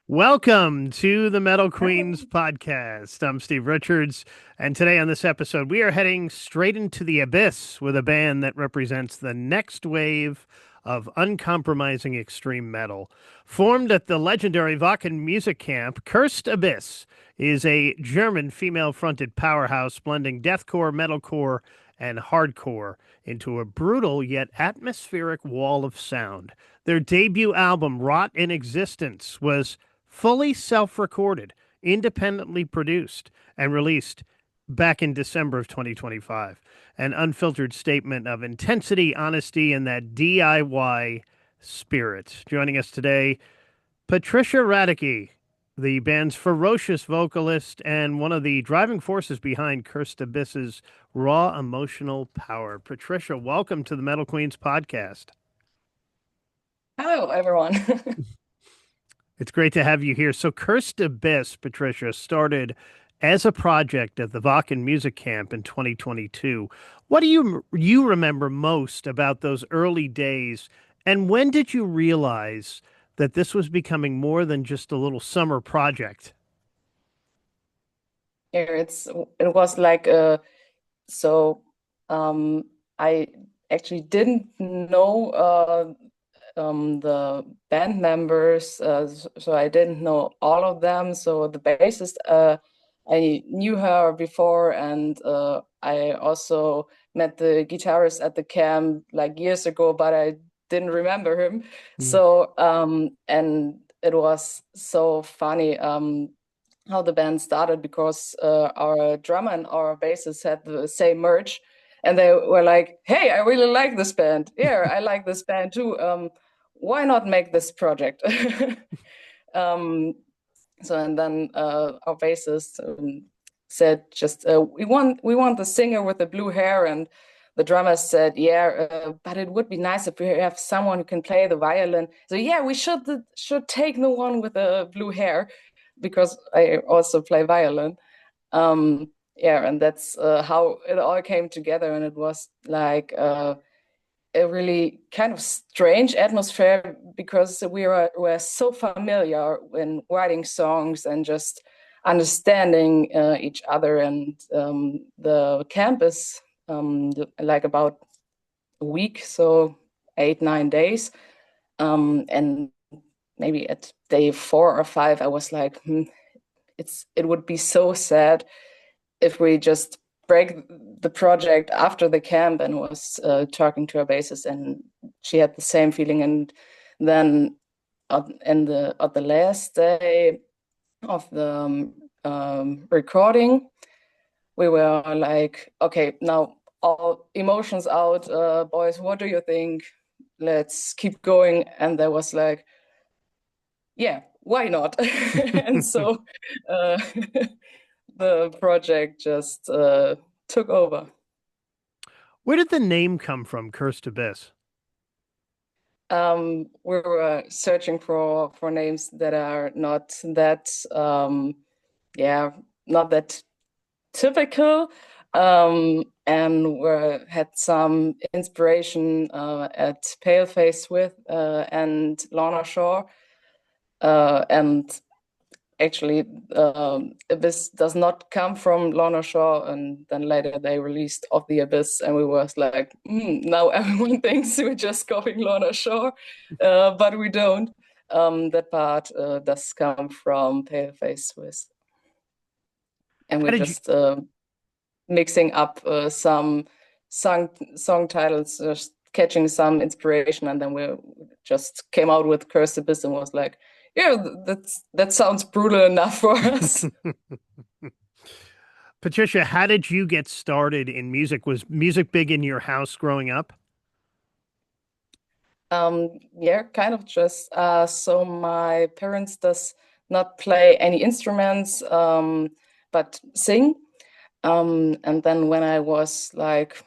Welcome to the Metal Queens podcast. I'm Steve Richards, and today on this episode, we are heading straight into the abyss with a band that represents the next wave of uncompromising extreme metal. Formed at the legendary Wacken music camp, Cursed Abyss is a German female-fronted powerhouse blending deathcore, metalcore, and hardcore into a brutal yet atmospheric wall of sound. Their debut album, Rot in Existence, was fully self-recorded, independently produced, and released back in December of 2025. An unfiltered statement of intensity, honesty, and that DIY spirit. Joining us today, Patricia Radicke, the band's ferocious vocalist and one of the driving forces behind Cursed Abyss's raw emotional power. Patricia, welcome to the Metal Queens podcast. Hello, everyone. It's great to have you here. So, Cursed Abyss, Patricia, started as a project at the Wacken Music Camp in 2022. What do you remember most about those early days? And when did you realize that this was becoming more than just a little summer project? Here it was like so um I actually didn't know the band members, so I didn't know all of them. So the bassist, I knew her before, and I also met the guitarist at the camp like years ago, but I didn't remember him. Mm. So and it was so funny how the band started because our drummer and our bassist had the same merch, and they were like, "Hey, I really like this band. Yeah, I like this band too. Why not make this project?" um, so and then our bassist said, "Just we want the singer with the blue hair," and the drummer said, "Yeah, but it would be nice if we have someone who can play the violin." So yeah, we should take the one with the blue hair because I also play violin. Yeah, and that's how it all came together, and it was like a really kind of strange atmosphere because we were so familiar in writing songs and just understanding each other. And the campus, like about a week, so 8, 9 days, and maybe at day 4 or 5, I was like, it would be so sad if we just break the project after the camp, and was talking to our bassist, and she had the same feeling. And then at the last day of the recording, we were like, okay, now all emotions out, boys, what do you think? Let's keep going. And there was like, yeah, why not? And so uh, the project just took over. Where did the name come from, Cursed Abyss? We were searching for names that are not that yeah, not that typical, and we had some inspiration at Paleface with and Lorna Shore, and actually Abyss does not come from Lorna Shore. And then later they released Of the Abyss, and we was like, now everyone thinks we're just copying Lorna Shore, but we don't. That part does come from Paleface Swiss, and How we're did you just mixing up some song titles, just catching some inspiration, and then we just came out with Cursed Abyss and was like, yeah, that sounds brutal enough for us. Patricia, how did you get started in music? Was music big in your house growing up? Yeah, kind of just so my parents does not play any instruments, but sing. And then when I was like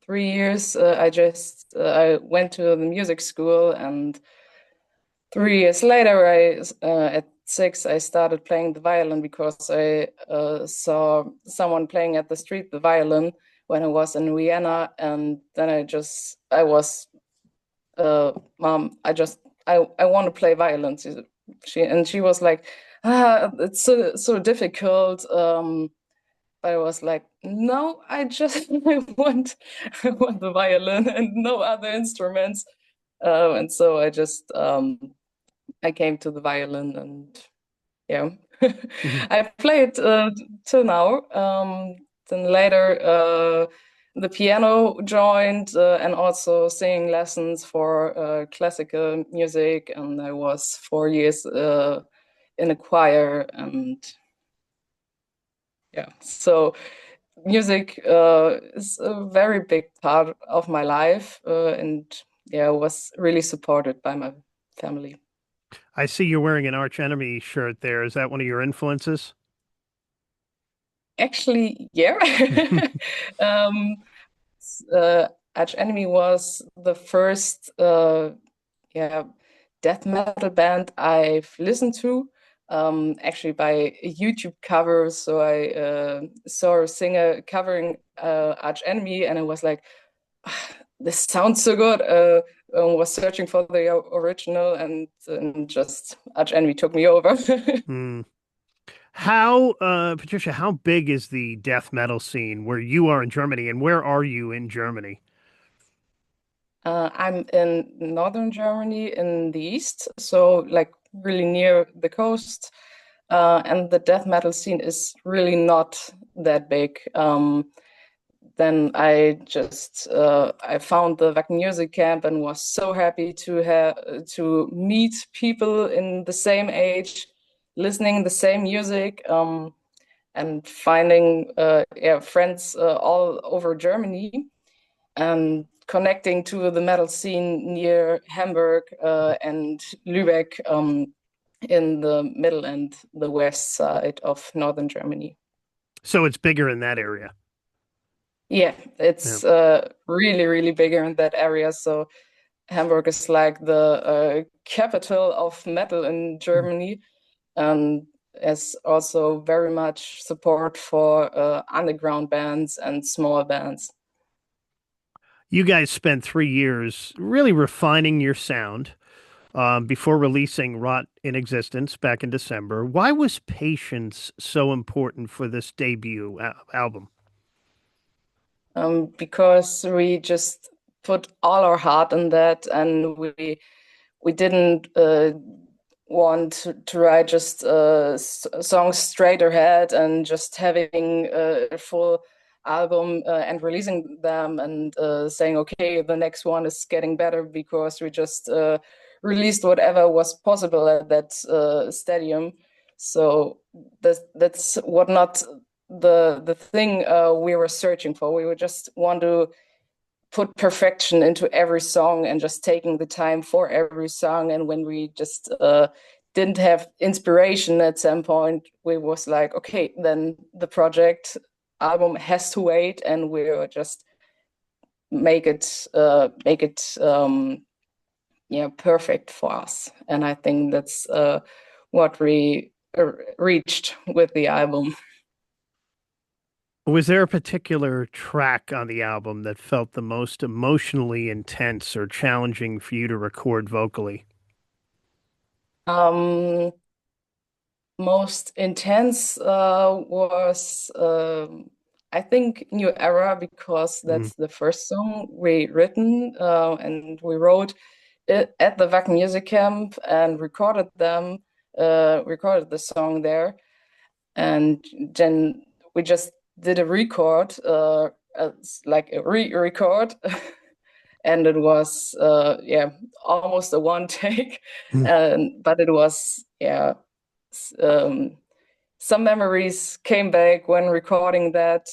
3 years, I went to the music school, and 3 years later, I at 6, I started playing the violin because I saw someone playing at the street the violin when I was in Vienna, and then I was, Mom, I want to play violin. She was like, it's so difficult. But I was like, no, I just I want the violin and no other instruments. And so I came to the violin and yeah, Mhm. I played till now. Then later, the piano joined and also singing lessons for classical music. And I was 4 years in a choir. And yeah, so music is a very big part of my life. And yeah, was really supported by my family. I see you're wearing an Arch Enemy shirt there. Is that one of your influences? Actually, yeah. um, Arch Enemy was the first yeah death metal band I've listened to. Actually by a YouTube cover. So I saw a singer covering Arch Enemy, and I was like, "Ah, this sounds so good." Was searching for the original, and just Arch Enemy took me over. Hmm. Patricia, how big is the death metal scene where you are in Germany, and where are you in Germany? I'm in northern Germany in the east, so like really near the coast. And the death metal scene is really not that big. Then I found the Wacken Music Camp and was so happy to meet people in the same age, listening the same music, and finding yeah, friends all over Germany and connecting to the metal scene near Hamburg and Lübeck, in the middle and the west side of northern Germany. So it's bigger in that area. Yeah, Yeah. it's really, really bigger in that area. So Hamburg is like the capital of metal in Germany, and has also very much support for underground bands and small bands. You guys spent 3 years really refining your sound before releasing Rot in Existence back in December. Why was patience so important for this debut album? Because we just put all our heart in that, and we didn't want to write just songs straight ahead and just having a full album and releasing them and saying, okay, the next one is getting better, because we just released whatever was possible at that stadium. So that's what not the thing we were searching for. We would just want to put perfection into every song and just taking the time for every song. And when we just didn't have inspiration at some point, we was like, okay, then the project album has to wait, and we'll just make it yeah, perfect for us. And I think that's what we reached with the album. Was there a particular track on the album that felt the most emotionally intense or challenging for you to record vocally? um Most intense was I think New Era, because Mm. that's the first song we written and we wrote it at the Wacken Music Camp and recorded the song there, and then we just did a record, like a re-record, and it was yeah, almost a one take, and but it was yeah. Um, some memories came back when recording that,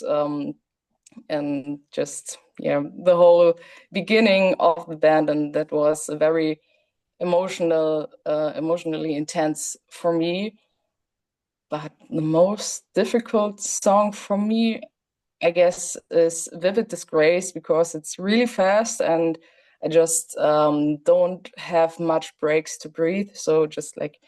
and just yeah, the whole beginning of the band, and that was a very emotionally intense for me. But the most difficult song for me, I guess, is Vivid Disgrace, because it's really fast and I just don't have much breaks to breathe. So just like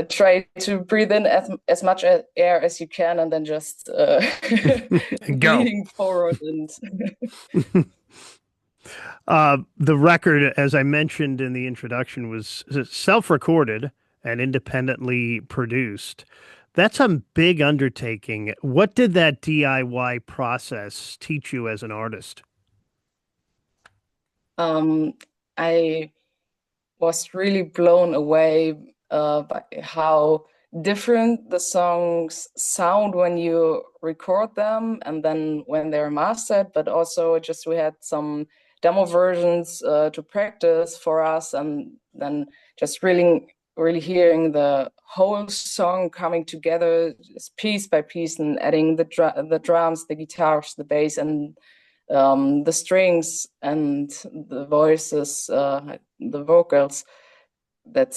try to breathe in as much air as you can, and then just Go. bleeding forward. And The record, as I mentioned in the introduction, was self-recorded. and independently produced. That's a big undertaking. What did that DIY process teach you as an artist? Um, I was really blown away by how different the songs sound when you record them and then when they're mastered, but also just we had some demo versions to practice for us, and then just really hearing the whole song coming together just piece by piece and adding the drums, the guitars, the bass, and the strings and the voices, the vocals. That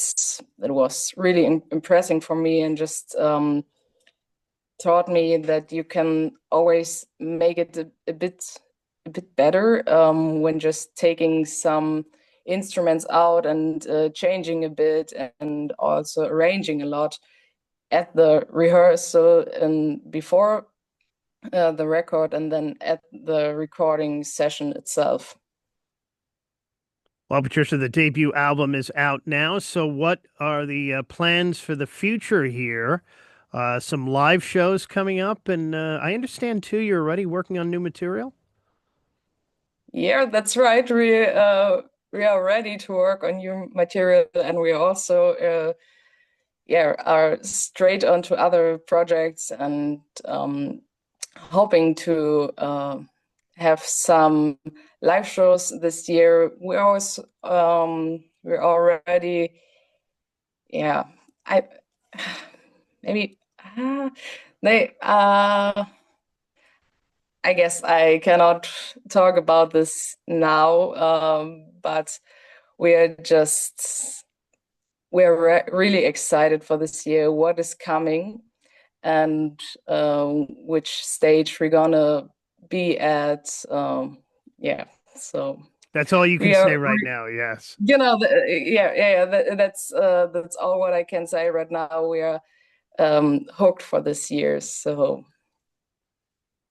was really impressing for me, and just taught me that you can always make it a bit better when just taking some instruments out and changing a bit and also arranging a lot at the rehearsal and before the record and then at the recording session itself. Well, Patricia, the debut album is out now. So, what are the plans for the future here? Some live shows coming up, and I understand too you're already working on new material. Yeah, that's right. We are ready to work on new material, and we also yeah are straight onto other projects and hoping to have some live shows this year. We're already yeah I maybe they I guess I cannot talk about this now, but we are just we're really excited for this year, what is coming, and which stage we're gonna be at. Yeah, so That's all you can we are, say right now. Yes. that's all what I can say right now. We are hooked for this year, so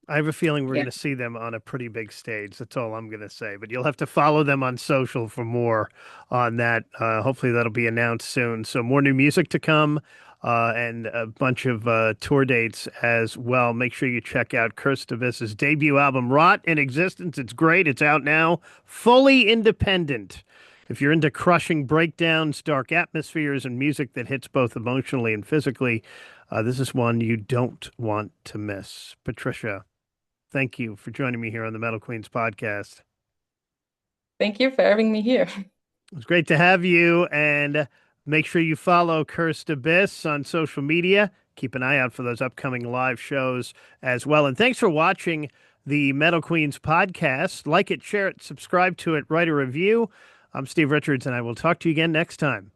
I have a feeling we're yeah. going to see them on a pretty big stage. That's all I'm going to say. But you'll have to follow them on social for more on that. Hopefully, that'll be announced soon. So, more new music to come and a bunch of tour dates as well. Make sure you check out Curse Davis's debut album, Rot in Existence. It's great. It's out now, fully independent. If you're into crushing breakdowns, dark atmospheres, and music that hits both emotionally and physically, this is one you don't want to miss. Patricia, thank you for joining me here on the Metal Queens podcast. Thank you for having me here. It's great to have you. And make sure you follow Cursed Abyss on social media. Keep an eye out for those upcoming live shows as well. And thanks for watching the Metal Queens podcast. Like it, share it, subscribe to it, write a review. I'm Steve Richards, and I will talk to you again next time.